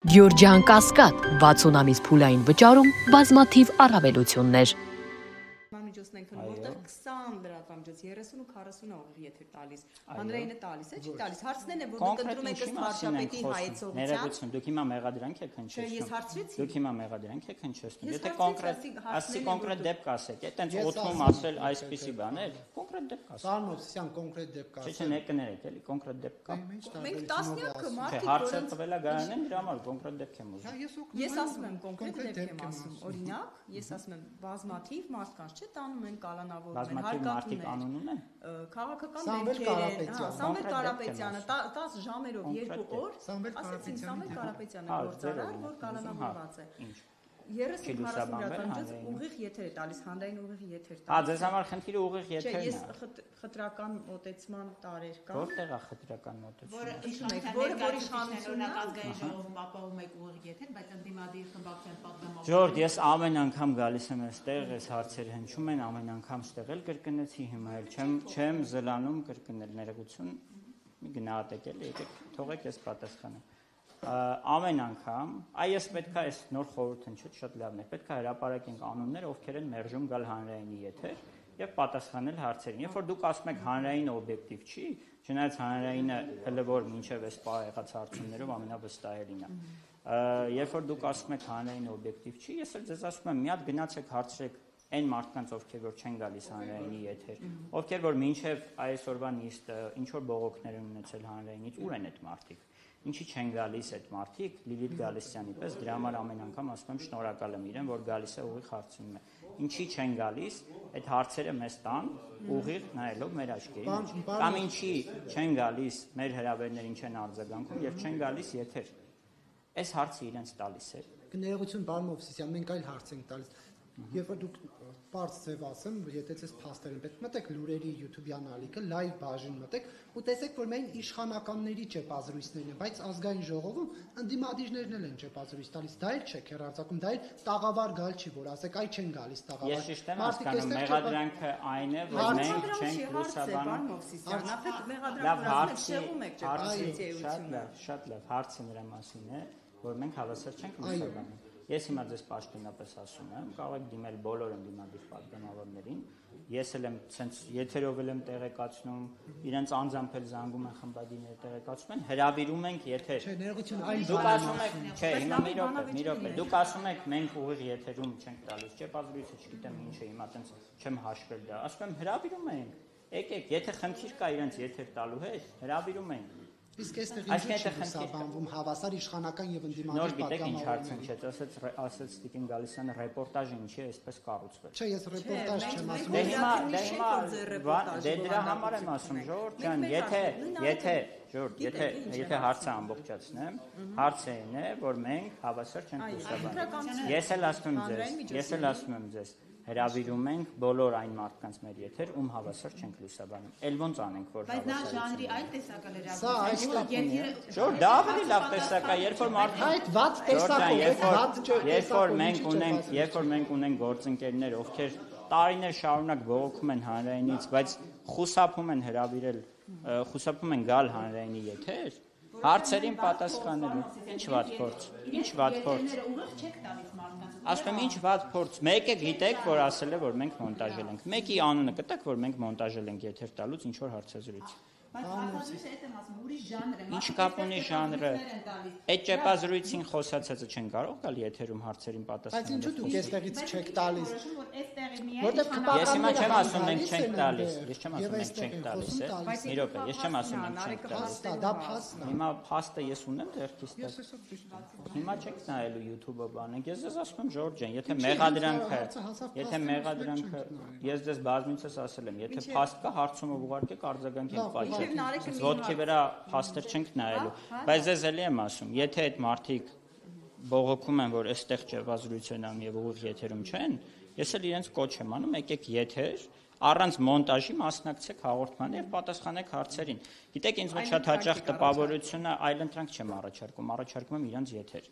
Գյորջյան Կասկադ 60 ամիս փուլային վճարում բազմաթիվ առավելություններ։ Միջոցն ենք որտեղ 20 լրատվամիջոց 30 ու 40 ուղիղ եթեր տալիս։ Հանրայինը տալիս է, չի տալիս։ Հարցնեն է, որ դուք ընտրում եք ըստ վարչապետի հայեցողության։ Ներողություն, դուք հիմա մեղադրանք եք հնչեցնում։ Ես հարցրեցի։ Դուք հիմա մեղադրանք եք հնչեցնում։ Եթե կոնկրետ դեպք ասեք, այտենց օդում ասել այսպիսի բաներ, կոնկրետ դեպք ասեք։ Սարմովսյան կոնկրետ դեպք ասեք։ Չէ, ներկներեք, էլի կոնկրետ դեպք կա։ Մենք տասնյակ մարդիկ, հարցը տվել է գարանեն, դրա համար կոնկրետ դեպք եմ ուզում։ Ես ասում եմ կոնկրետ դեպք եմ ասում։ Օրինակ, ես ասում եմ բազմաթիվ մարդկանց չէ տանում են կալանավորում են, հարկատում են։ Քաղաքական դեպքեր են, Սամվել Կարապետյանը 10 ժամերով 2 օր, ասեցին Սամվել Կարապետյանը գործարար, որ կալանավորված է։ 30-40 լրատվամիջոց ուղիղ եթեր է տալիս, հանրային ուղիղ եթեր տալիս։ Ձեզ համար խնդիրը ուղիղ եթերն է։ Չէ, ես խտրական մոտեցման տարեր կան։ Որտեղ է խտրական մոտեցումը։ Որը որ իշխանությունն ազգային ժողովում ապահովում եք ուղիղ եթեր, բայց ընդդիմադիր խմբակցության պատգամավոր։ Ժորդ, ես ամեն անգամ գալիս եմ այստեղ, այս հարցերը հնչում են, ամեն անգամ ստեղ էլ կրկնեցի, հիմա էլ չեմ զլանում կրկնել, ներողություն, մի գնահատեք էլ, եկեք թողեք ես պատասխանեմ։ Ամեն անգամ, այս պետք է այս նոր խորհուրդ հնչեց շատ լավն է, պետք է հրապարակենք անուններ, ովքեր են մերժում գալ հանրայինի եթեր եւ պատասխանել հարցերին։ Երբ որ դուք ասում եք հանրայինը օբյեկտիվ չի, չնայած հանրայինը հələ որ մինչեւ այս պահ եղած հարցումներով ամենավստահելին է։ Երբ որ դուք ասում եք հանրայինը օբյեկտիվ չի, ես էլ ձեզ ասում եմ, մի հատ գնացեք հարցրեք այն մարդկանց, ովքեր որ չեն գալիս հանրայինի եթեր, ովքեր որ մինչեւ այսօրվա նիստը ինչ որ բողոքներ են ունեցել հանրայինից, ուր են այդ մարդիկ։ Ինչի չեն գալիս այդ մարդիկ, Լիլիթ Գալստյանի պես, դրա համար ամեն անգամ ասում եմ շնորհակալ եմ իրեն, որ գալիս է ուղիղ հարցնում է։ Ինչի չեն գալիս, այդ հարցերը մեզ տան, ուղիղ նայելով մեր աչքերին, կամ ինչի չեն գալիս, մեր հրավերներին չեն արձագանքում եւ չեն գալիս եթեր։ Այս հարցը իրենց տալիս է։ Ներողություն, պարոն Մովսիսյան, մենք այլ հարց ենք տալիս։ Երբ որ դուք բարձ ձև ասեմ, եթե ցես փաստեր են պետք, մտեք լուրերի YouTube-յան ալիքը, լայվ բաժին մտեք ու տեսեք, որ մենք իշխանականների ճեպազրույցներն են, բայց ազգային ժողովում ընդդիմադիրներն էլ են ճեպազրույց տալիս, դա էլ չէ քերարձակում, դա էլ տաղավար գալ չի, որ ասեք, այ չեն գալիս տաղավար։ Ես ճիշտ եմ հասկանում, մեղադրանքը այն է, որ մենք չենք լուսաբանում։ Շատ լավ, հարցը նրա մասին է, որ մենք հավասար չենք լուսաբանում։ Ես հիմա ձեզ պաշտոնապես ասում եմ, կարող եք դիմել բոլոր ընդդիմադիր պատգամավորներին, ես էլ եմ ցենց եթերով եմ տեղեկացնում, իրենց անձամբ էլ զանգում են խմբագիրները տեղեկացում են, հրավիրում ենք եթեր։ Չէ, ներողություն, այլ դուք ասում եք, չէ, հիմա մի րոպե, դուք ասում եք մենք ուղիղ եթերում չենք տալիս, ճեպազրույցը չգիտեմ ինչ է, հիմա ցենց չեմ հաշվել դա։ Ասում եմ հրավիրում ենք։ Եկեք, եթե խնդիր կա իրենց եթեր տալու հետ, հրավիրում ենք։ Իսկ այստեղ ինչ է լուսաբանվում հավասար իշխանական եւ ընդդիմադիր պատգամավորներ։ Գիտեք ինչ հարց հնչեց, ասեց Տիկին Գալստյանը ռեպորտաժը ինչի է այսպես կառուցվել։ Չէ, ես ռեպորտաժ չեմ ասում։ Դե դրա համար եմ ասում, Ժորժ ջան, եթե հարցը ամբողջացնեմ, հարցը այն է, որ մենք հավասար չենք լուսաբանում։ Ես էլ ասում եմ ձեզ, հրավիրում ենք բոլոր այն մարդկանց մեր եթեր, ում հավասար չենք լուսաբանում։ Էլ ոնց անենք, որ բայց նա ժանրի այլ տեսակ է Սա այստեղ Ժոր դա ավելի լավ տեսակ է, երբ որ մարդիկ այդ վատ տեսակով երբ որ մենք ունենք գործընկերներ, ովքեր տարիներ շարունակ բողոքում են հանրայինից, բայց խուսափում են հրավիրել, խուսափում են գալ հանրայինի եթեր, հարցերին պատասխանելու։ Ինչ վատ փորձ։ Ասում եմ ինչ վատ փորձ։ Մեկը գիտեք, որ ասել է, որ մենք մոնտաժել ենք։ Մեկի անունը կտակ, որ մենք մոնտաժել ենք եթեր տալուց ինչ որ հարցազրույց։ Բայց հարցազրույցը այդ եմ ասում, ուրիշ ժանր է։ Ինչ կապ ունի ժանրը։ Այդ ճեպազրույցին խոսացածը չեն կարող գալ եթերում հարցերին պատասխանել։ Բայց ինչու դուք այստեղից չեք տալիս։ Որտեղ ես հիմա չեմ ասում մենք չենք տալիս։ Ես չեմ ասում մենք չենք տալիս, է։ Մի րոպե, ես չեմ ասում մենք չենք տալիս։ Դա փաստն է։ Հիմա փաստը ես ունեմ ձեռքից տակ։ Հիմա չեք նայելու YouTube-ը բանենք։ Ես ձեզ ասում եմ Ժորժ ջան, եթե մեղադրանքը ես ձեզ բազմիցս ասել եմ, եթե փաստ կա հարցումը ուղարկեք արձագանքենք պատճառ։ Ոտքի վրա փաստեր չենք նայելու, բայց ես էլի եմ ասում, եթե այդ մարդիկ բողոքում են, որ այստեղ ճեպազրույց են անում եւ ուղիղ եթերում չեն, ես էլ իրենց կոչ եմ անում, եկեք եթեր, առանց մոնտաժի մասնակցեք հաղորդմանը եւ պատասխանեք հարցերին։ Գիտեք, ինձ մոտ շատ հաճախ տպավորությունը այլընտրանք չեմ առաջարկում եմ իրանց եթեր։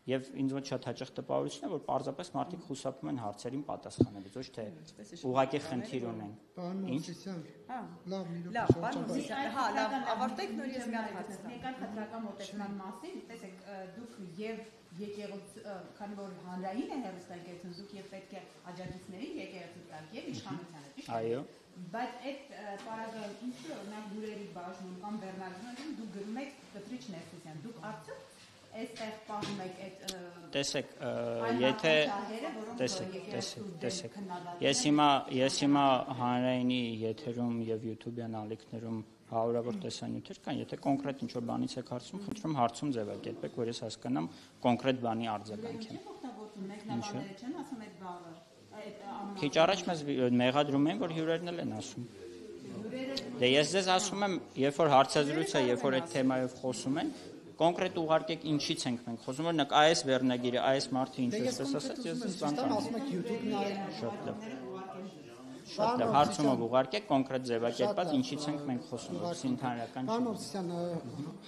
Եվ ինձ մոտ շատ հաճախ տպավորություն է, որ պարզապես մարդիկ խուսափում են հարցերին պատասխանելուց, ոչ թե ուղղակի խնդիր ունեն։ Ինչ։ Լավ, պարոն Մովսիսյան, հա, լավ, ավարտեք նոր ես մի հատ հարց տամ։ Ներկան խտրական մոտեցման մասին, տեսեք, դուք եւ եկեղեցու, քանի որ հանրային է հեռուստաընկերություն, դուք եւ պետք է աջակիցներին եկեղեցու տաք եւ իշխանությանը, ճիշտ է։ Այո։ Բայց այդ պարագայում ինչու օրինակ լուրերի բաժնում կամ բեռնարկում դուք գրում եք կտրիչ ներսուսյան, դուք արդյոք այստեղ պահում եք այդ տեսեք, եթե տեսեք, ես հիմա հանրայինի եթերում եւ YouTube-յան ալիքներում հարյուրավոր տեսանյութեր կան, եթե կոնկրետ ինչ-որ բանից եք հարցում, խնդրում հարցում ձևակերպեք, որ ես հասկանամ կոնկրետ բանի արձագանք եմ։ մեկնաբանները չեն ասում այդ բառը։ Քիչ առաջ մեզ մեղադրում են, որ հյուրերն էլ են ասում։ Դե ես ձեզ ասում եմ, երբ որ հարցազրույց է, երբ որ այդ թեմայով խոսում են, կոնկրետ ուղարկեք ինչից ենք մենք խոսում, որ այս վերնագիրը, այս մարդը ինչ էսպես ասած, ես ձեզ բան ասում եք YouTube-ն շատ լավ։ Շատ լավ, հարցումով ուղարկեք կոնկրետ ձևակերպած ինչից ենք մենք խոսում, որովհետեւ ընդհանրական Պարոն Մովսիսյան,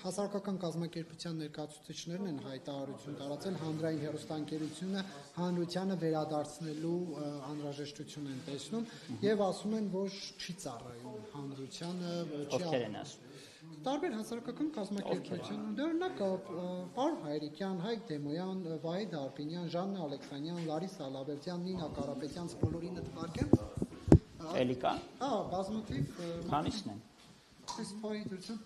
հասարակական կազմակերպության ներկայացուցիչներն են հայտարարություն տարածել հանրային հեռուստաընկերությունը հանրությանը վերադարձնելու անհրաժեշտություն են տեսնում եւ ասում են, որ չի ծառայում հանրությանը, ովքեր են ասում։ Տարբեր հասարակական կազմակերպություն, օրինակ Պարոն Հայրիկյան, Հայկ Դեմոյան, Վահե Դարբինյան, Ժաննա Ալեքսանյան, Լարիսա Լավերդյան, Նինա Կարապետյան, բոլորին թվարկեմ։ Էլի կա։ Հա, բազմաթիվ Քանիսն են։ այս ֆայլի դրությամբ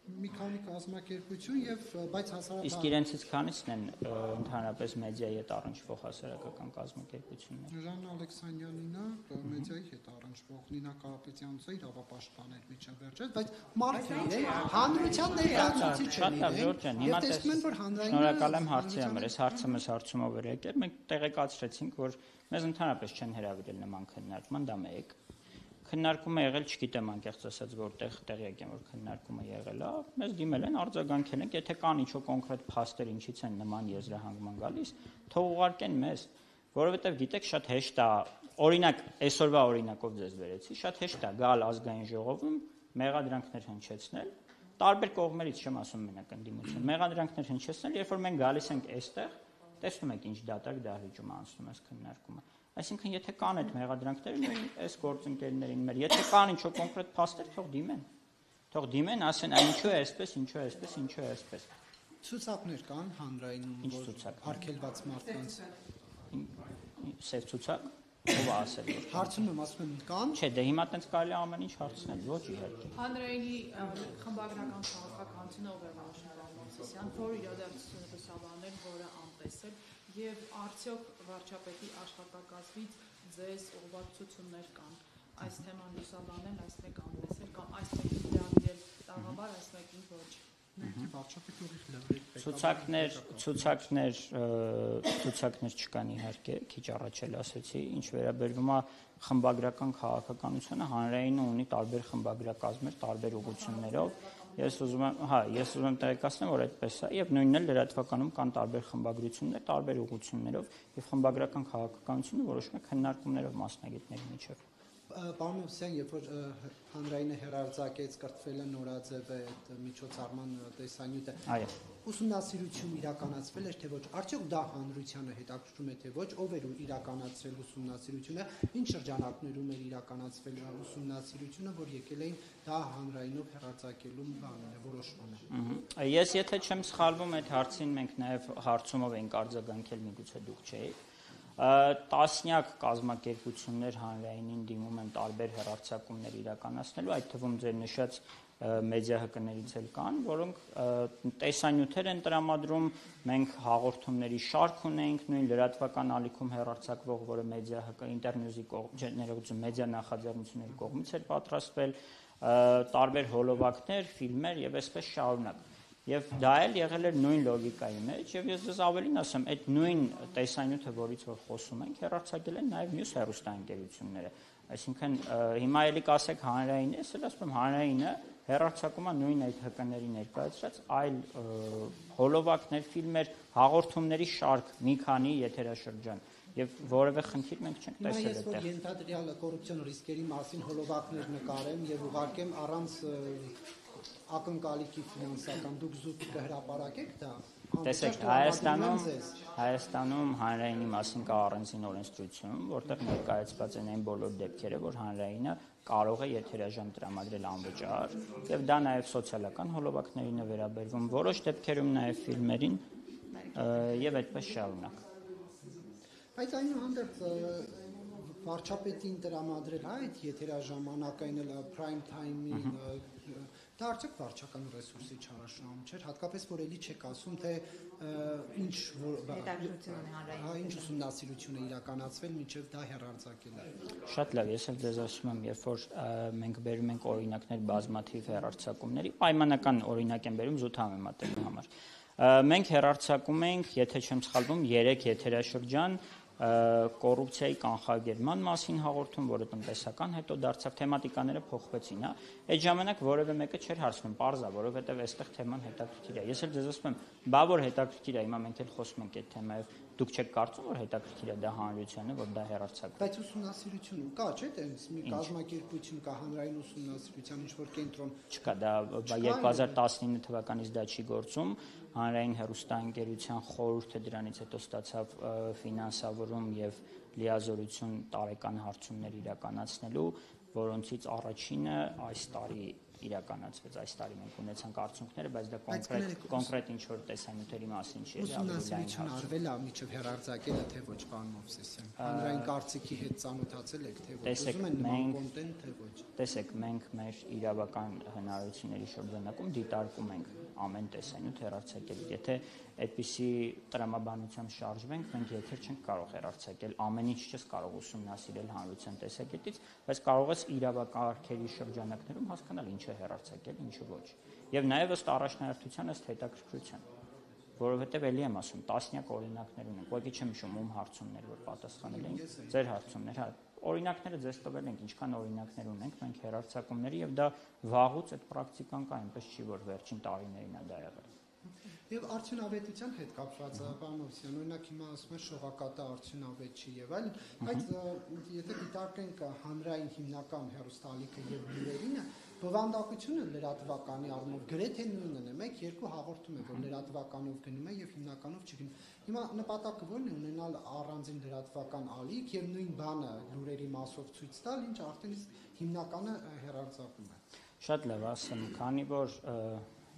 մի քանի կազմակերպություն եւ բայց հասարակական Իսկ իրենցից քանիսն են ընդհանրապես մեդիայի հետ առնչվող հասարակական կազմակերպություններ։ Ժաննա Ալեքսանյանինը մեդիայի հետ առնչվող, Նինա Կարապետյանցը իրավապաշտպաներ միջավերջեց, բայց մարդն է, հանրության ներկայացուցիչ են իրեն։ Եվ տեսնում են, որ հանրային Շնորհակալ եմ հարցի համար, այս հարցը մեզ հարցումով էր եկել, մենք տեղեկացրեցինք, որ մեզ ընդհանրապես չեն հրավիրել նման քննարկման, դա մեկ։ Քննարկումը եղել, չգիտեմ անկեղծ ասած որտեղ տեղյակ եմ որ քննարկումը եղել է, մեզ դիմել են արձագանքել ենք, եթե կան ինչ-որ կոնկրետ փաստեր ինչից են նման եզրահանգման գալիս, թող ուղարկեն մեզ, որովհետև գիտեք շատ հեշտ է, օրինակ այսօրվա օրինակով ձեզ վերեցի, շատ հեշտ է գալ ազգային ժողովում մեղադրանքներ հնչեցնել, տարբեր կողմերից չեմ ասում մենակ ընդդիմություն, մեղադրանքներ հնչեցնել, երբ որ մենք գալիս ենք այստեղ, տեսնում եք ինչ դատարկ դահլիճում անցնում է քննարկումը։ Այսինքն, եթե կան այդ մեղադրանքները, նույն այս գործընկերներին մեր, եթե կան ինչ-որ կոնկրետ փաստեր, թող դիմեն, ասեն, ինչու է այսպես, ինչու է այսպես, ինչու է այսպես։ Ցուցակներ կան հանրայինում, որ արգելված մարդկանց Սև ցուցակ, ով ասել որ հարցում եմ, ասում եմ կան։ Չէ, դե հիմա տենց կարելի ամեն ինչ հարցնել, ոչ իհարկե։ Հանրայինի խմբագրական քաղաքականությունը ով է որոշում Պարոն Մովսիսյան, որ իրադարձությունը լուսաբանել, որը անտեսել եւ արդյոք վարչապետի աշխատակազմից ձեզ ուղղվածություններ կան այս թեման լուսաբանել, այս մեկ անտեսել կամ այս մեկին հրավիրել տաղավար, այս մեկին ոչ։ Վարչապետի ուղիղ լրիվ Ցուցակներ չկան իհարկե, քիչ առաջ էլ ասեցի, ինչ վերաբերվում է խմբագրական քաղաքականությունը, հանրայինը ունի տարբեր խմբագրակազմեր, տարբեր ուղղություններով։ Ես ուզում եմ տեղեկացնել, որ այդպես է, եւ նույնն էլ լրատվականում կան տարբեր խմբագրություններ, տարբեր ուղղություններով, եւ խմբագրական քաղաքականությունը որոշվում է քննարկումներով մասնագետների միջև։ Պարոն Մովսիսյան, երբ որ հանրայինը հերարձակեց, կրթվել է նորաձև է այդ միջոցառման տեսանյութը, ուսումնասիրություն իրականացվել էր թե ոչ, արդյոք դա հանրությանը հետաքրքրում է թե ոչ, ով էր իրականացրել ուսումնասիրությունը, ինչ շրջանակներում էր իրականացվել ուսումնասիրությունը, որ եկել էին դա հանրայինով հերարձակելու որոշմանը։ Ես եթե չեմ սխալվում, այդ հարցին մենք նաև հարցումով ենք արձագանքել, միգուցե դուք չէիք։ Տասնյակ կազմակերպություններ հանրայինին դիմում են տարբեր հեռարձակումներ իրականացնելու, այդ թվում ձեր նշած մեդիա հկներից էլ կան, որոնք տեսանյութեր են տրամադրում, մենք հաղորդումների շարք ունենք, նույն լրատվական ալիքում հեռարձակվող, որը մեդիա հկ ինտերնյուզի ներողություն մեդիա նախաձեռնությունների կողմից էր պատրաստվել, տարբեր հոլովակներ, ֆիլմեր եւ այսպես շարունակ։ Եվ դա էլ եղել էր նույն լոգիկայի մեջ, եւ ես ձեզ ավելին ասեմ, այդ նույն տեսանյութը, որից որ խոսում ենք, հեռարձակել են նաեւ մյուս հեռուստաընկերությունները։ Այսինքն հիմա էլի կասեք հանրային է, ասել ասում եմ հանրայինը հեռարձակում է նույն այդ ՀԿ-ների ներկայացրած այլ հոլովակներ, ֆիլմեր, հաղորդումների շարք, մի քանի եթերաշրջան։ Եվ որևէ խնդիր մենք չենք տեսել այդտեղ։ Ես որ ենթադրյալ կոռուպցիոն ռիսկերի մասին հոլովակներ նկարեմ եւ ուղարկեմ առանց ակնկալիքի ֆինանսական, դուք զուտ կհրապարակեք դա։ Տեսեք, Հայաստանում հանրայինի մասին կա առանձին օրենսդրություն, որտեղ ներկայացված են այն բոլոր դեպքերը, որ հանրայինը կարող է եթերաժամ տրամադրել անվճար, եւ դա նաեւ սոցիալական հոլովակներին է վերաբերվում, որոշ դեպքերում նաեւ ֆիլմերին եւ այդպես շարունակ։ Բայց այնուհանդերձ վարչապետին տրամադրել այդ եթերաժամանակային prime time-ին դա արդյոք վարչական ռեսուրսի չարաշահում չէր, հատկապես որ էլի չեք ասում, թե ինչ ուսումնասիրություն է իրականացվել մինչև դա հեռարձակել է։ Շատ լավ, ես էլ ձեզ ասում եմ, երբ որ մենք բերում ենք օրինակներ բազմաթիվ հեռարձակումների, պայմանական օրինակ եմ բերում զուտ համեմատելու համար։ Մենք հեռարձակում ենք, եթե չեմ սխալվում, 3 եթերաշրջան կոռուպցիայի կանխարգելման մասին հաղորդում, որը տնտեսական հետո դարձավ, թեմատիկաները փոխվեցին, հա։ Այդ ժամանակ որևէ մեկը չէր հարցնում, պարզա, որովհետև այստեղ թեման հետաքրքիր է։ Ես էլ ձեզ ասում եմ, բա որ հետաքրքիր է, հիմա մենք էլ խոսում ենք այդ թեմայով, դուք չեք կարծում, որ հետաքրքիր է դա հանրությանը, որ դա հեռարձակվի։ Բայց ուսումնասիրությունում կա, չէ՞, տենց մի կազմակերպություն կա, հանրային ուսումնասիրության ինչ-որ կենտրոն։ Չկա, դա 2019 թվականից դա չի գործում, հանրային հեռուստաընկերության խորհուրդը դրանից հետո ստացավ ֆինանսավորում եւ լիազորություն տարեկան հարցումներ իրականացնելու, որոնցից առաջինը այս տարի իրականացվեց, այս տարի մենք ունեցանք արդյունքները, բայց դա կոնկրետ ինչ-որ տեսանյութերի մասին չէ։ Ուսումնասիրություն արվել է միջև հեռարձակելը, թե ոչ, պարոն Մովսեսյան։ Հանրային կարծիքի հետ ծանոթացել եք, թե ոչ, ուզում են նման կոնտենտ, թե ոչ։ Տեսեք, մենք մեր իրավական հնարավորությունների շրջանակում դիտարկում ենք ամեն տեսանյութ հեռարձակել։ Եթե այդպիսի տրամաբանությամբ շարժվենք, մենք եթեր չենք կարող հեռարձակել, ամեն ինչ չես կարող ուսումնասիրել հանրության տեսակետից, բայց կարող ես իրավակարգերի շրջանակներում հասկանալ ինչ է հեռարձակել, ինչը ոչ։ Եվ նաև ըստ առաջնահերթության, ըստ հետաքրքրության, որովհետև էլի եմ ասում, տասնյակ օրինակներ ունենք, ուղղակի չեմ հիշում ում հարցումներ, որ պատասխանել ենք, ձեր հարցումներ, հա, օրինակները ձեզ տվել ենք, ինչքան օրինակներ ունենք մենք հեռարձակումների, եւ դա վաղուց այդ պրակտիկան կա, այնպես չի, որ վերջին տարիներին է դա եղել։ Եվ արդյունավետության հետ կապված, պարոն Մովսյան, օրինակ հիմա ասում են շողակատը արդյունավետ չի եւ այլն, բայց եթե դիտարկենք հանրային հիմնական հեռուստալիքը եւ լուրերինը, բովանդակությունը լրատվականի առումով գրեթե նույնն է, մեկ երկու հաղորդում է, որ լրատվականով գնում է եւ հիմնականով չգնում։ Հիմա նպատակը ո՞րն է, ունենալ առանձին լրատվական ալիք եւ նույն բանը լուրերի մասով ցույց տալ, ինչ արդեն իսկ հիմնականը հեռարձակում է։ Շատ լավ ասեմ, քանի որ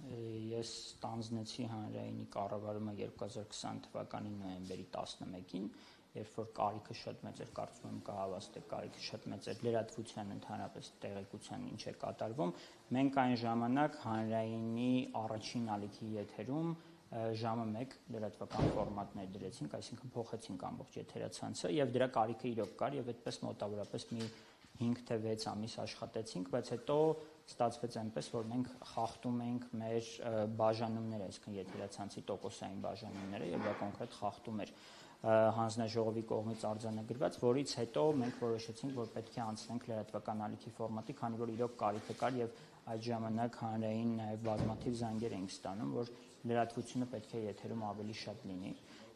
ես ստանձնեցի հանրայինի կառավարումը 2020 թվականի նոյեմբերի 11-ին, երբ որ կարիքը շատ մեծ էր, կարծում եմ կհավաստեք, կարիքը շատ մեծ էր լրատվության ընդհանրապես տեղեկության ինչ է կատարվում, մենք այն ժամանակ հանրայինի առաջին ալիքի եթերում ժամը 1 լրատվական ֆորմատներ դրեցինք, այսինքն փոխեցինք ամբողջ եթերացանցը եւ դրա կարիքը իրոք կար եւ այդպես մոտավորապես մի 5 թե 6 ամիս աշխատեցինք, բայց հետո ստացվեց այնպես, որ մենք խախտում ենք մեր բաժանումները, այսինքն եթերացանցի տոկոսային բաժանումները եւ դա կոնկրետ խախտում էր հանձնաժողովի կողմից արձանագրված, որից հետո մենք որոշեցինք, որ պետք է անցնենք լրատվական ալիքի ֆորմատի, քանի որ իրոք կարիքը կար եւ այդ ժամանակ հանրային նաեւ բազմաթիվ զանգեր էինք ստանում, որ լրատվությունը պետք է եթերում ավելի շատ լինի։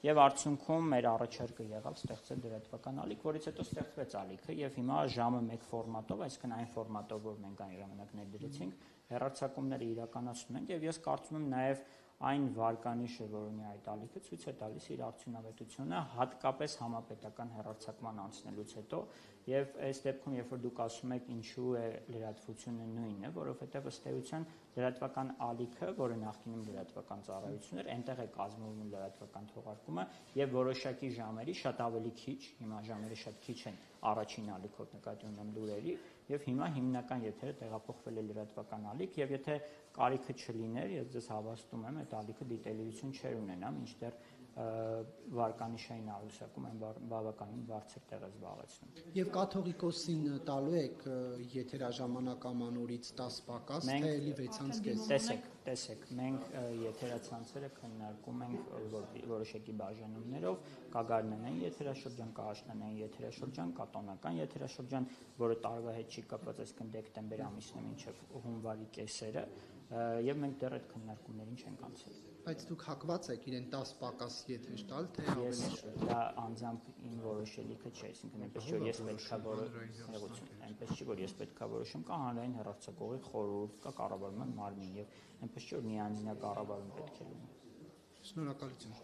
Եվ արդյունքում մեր առաջարկը եղավ ստեղծել լրատվական ալիք, որից հետո ստեղծվեց ալիքը եւ հիմա ժամը 1 ֆորմատով, այսինքն այն ֆորմատով, որ մենք այն ժամանակ ներդրեցինք, հեռարձակումները իրականացնում ենք եւ ես կարծում եմ նաեւ այն վարկանիշը, որ ունի այդ ալիքը, ցույց է տալիս իր արդյունավետությունը, հատկապես համապետական հեռարձակման անցնելուց հետո, եւ այս դեպքում, երբ որ դուք ասում եք ինչու է լրատվությունը նույնը, որովհետեւ ըստ էության լրատվական ալիքը, որը նախկինում լրատվական ծառայություն էր, այնտեղ է կազմվում լրատվական թողարկումը եւ որոշակի ժամերի շատ ավելի քիչ, հիմա ժամերը շատ քիչ են առաջին ալիքով նկատի ունեմ լուրերի, եւ հիմա հիմնական եթերը տեղափոխվել է լրատվական ալիք եւ եթե կարիքը չլիներ, ես ձեզ հավաստում եմ, այդ ալիքը դիտելիություն չէր ունենա, մինչդեռ վարկանիշային աղյուսակում այն բավականին բարձր տեղ է զբաղեցնում։ Եվ կաթողիկոսին տալու եք եթերաժամանակ ամանորից 10 պակաս, թե էլի 6.5։ Տեսեք, մենք եթերացանցերը քննարկում ենք որոշակի բաժանումներով, կա գարնանային եթերաշրջան, կա աշնանային եթերաշրջան, կա տոնական եթերաշրջան, որը տարվա հետ չի կապված, այսինքն դեկտեմբեր ամիսն է մինչև հունվարի կեսերը, եւ մենք դեռ այդ քննարկումներին չենք անցել։ Բայց դուք հակված եք իրեն 10 պակաս եթեր տալ, թե ավելի շուտ։ Դա անձամբ իմ որոշելիքը չէ, այսինքն այնպես չէ, որ ես պետքա այնպես չի, որ ես պետքա որոշեմ, կա հանրային հեռարձակողի խորհուրդ, կա կառավարման մարմին եւ այնպես չէ, որ միանձնյա կառավարում պետք է լինի։ Շնորհակալություն։